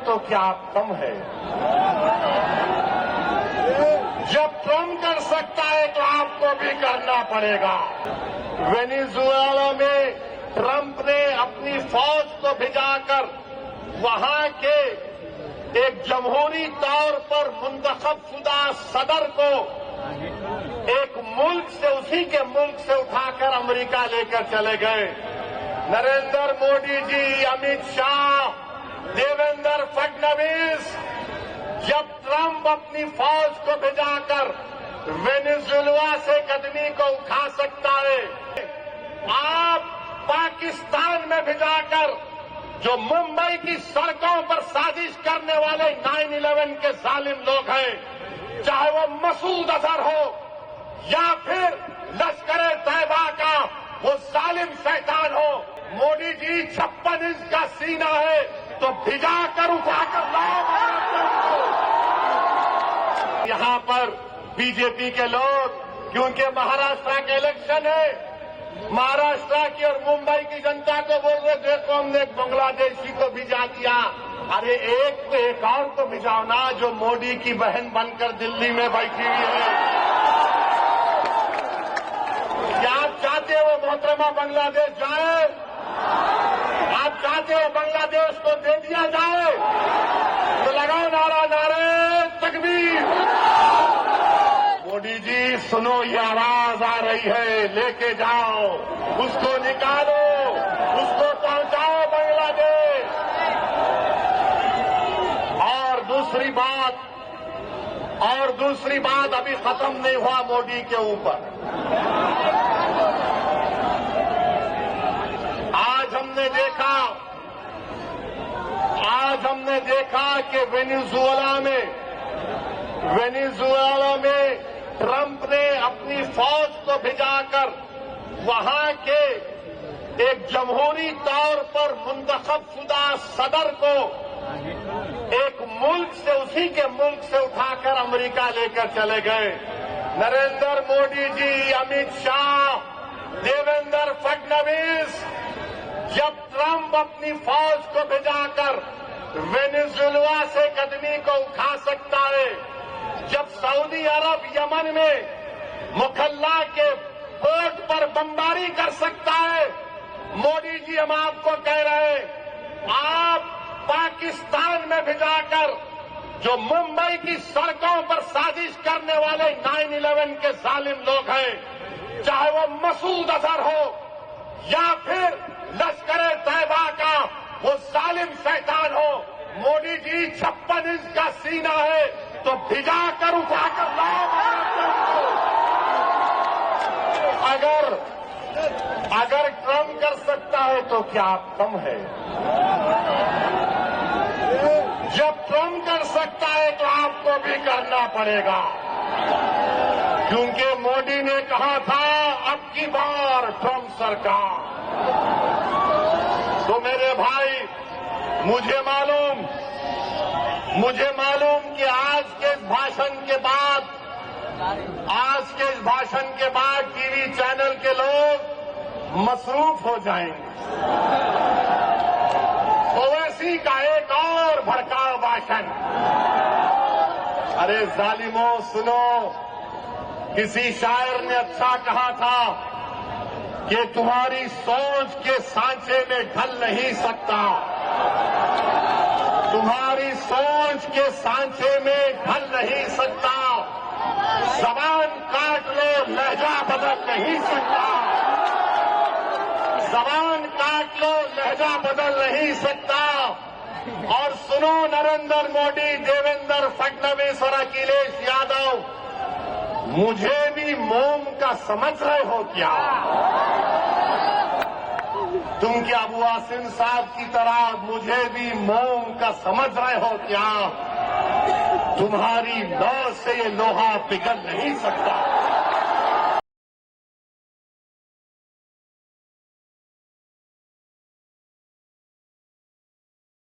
تو کیا کم ہے؟ جب ٹرمپ کر سکتا ہے تو آپ کو بھی کرنا پڑے گا۔ وینیزویلا میں ٹرمپ نے اپنی فوج کو بھیجا کر وہاں کے ایک جمہوری طور پر منتخب شدہ صدر کو ایک ملک سے، اسی کے ملک سے اٹھا کر امریکہ لے کر چلے گئے۔ نریندر مودی جی، امت شاہ، دیویندر فڈنویس، جب ٹرمپ اپنی فوج کو بھیجا کر وینیزویلا سے قدمی کو اٹھا سکتا ہے، آپ پاکستان میں بھیجا کر جو ممبئی کی سڑکوں پر سازش کرنے والے 9/11 کے ظالم لوگ ہیں، چاہے وہ مسعود اظہر ہو یا پھر لشکر طیبہ کا وہ ظالم شیطان ہو، مودی جی 56 انچ کا سینہ ہے تو بھجا کر اٹھا کر لاؤ۔ یہاں پر بی جے پی کے لوگ، کیونکہ مہاراشٹر کے الیکشن ہے، مہاراشٹر کی اور ممبئی کی جنتا کو بول رہے دیکھو ہم نے ایک بنگلہ دیشی کو بھیجا دیا۔ ارے ایک اور کو بھیجاؤ نا جو مودی کی بہن بن کر دلی میں بیٹھی ہوئی ہے۔ کیا آپ چاہتے ہو محترمہ بنگلہ دیش جائے؟ آپ چاہتے ہو بنگلہ دیش کو دے دیا جائے؟ تو لگاؤ نعرہ، نعرہ تکبیر۔ مودی جی سنو، یہ آواز آ رہی ہے، لے کے جاؤ، اس کو نکالو، اس کو پہنچاؤ بنگلہ دیش۔ اور دوسری بات ابھی ختم نہیں ہوا مودی کے اوپر۔ آج ہم نے دیکھا کہ وینیزویلا میں ٹرمپ نے اپنی فوج کو بھیجا کر وہاں کے ایک جمہوری طور پر منتخب شدہ صدر کو ایک ملک سے، اسی کے ملک سے اٹھا کر امریکہ لے کر چلے گئے۔ نریندر مودی جی، امت شاہ، دیویندر فڈنویس، جب ٹرمپ اپنی فوج کو بھیجا کر وینیزویلا سے قدمی کو اٹھا سکتا ہے، جب سعودی عرب یمن میں مکھلا کے پورٹ پر بمباری کر سکتا ہے، مودی جی ہم آپ کو کہہ رہے ہیں، آپ پاکستان میں بھیجا کر جو ممبئی کی سڑکوں پر سازش کرنے والے 9/11 کے ظالم لوگ ہیں، چاہے وہ مسعود اظہر ہو یا پھر لشکر طیبہ کا وہ ظالم شیطان ہو، مودی جی 56 انچ کا سینہ ہے تو بھجا کر اٹھا کر لاؤ۔ اگر ٹرمپ کر سکتا ہے تو کیا کم ہے؟ جب ٹرمپ کر سکتا ہے تو آپ کو بھی کرنا پڑے گا، کیونکہ مودی نے کہا تھا اب کی بار ٹرمپ سرکار۔ تو میرے بھائی، مجھے معلوم کہ آج کے اس بھاشن کے بعد ٹی وی چینل کے لوگ مصروف ہو جائیں گے۔ اویسی کا ایک اور بھڑکاؤ بھاشن۔ ارے ظالموں سنو، کسی شاعر نے اچھا کہا تھا کہ تمہاری سوچ کے سانچے میں ڈھل نہیں سکتا، تمہاری سوچ کے سانچے میں ڈھل نہیں سکتا، زبان کاٹ لو لہجہ بدل نہیں سکتا، زبان کاٹ لو لہجہ بدل نہیں سکتا۔ اور سنو نریندر مودی، دیویندر فڈنویس اور اکھلیش یادو، مجھے بھی موم کا سمجھ رہے ہو کیا؟ تم کیا ابو عاصم صاحب کی طرح مجھے بھی موم کا سمجھ رہے ہو کیا؟ تمہاری لو سے یہ لوہا پگھل نہیں سکتا۔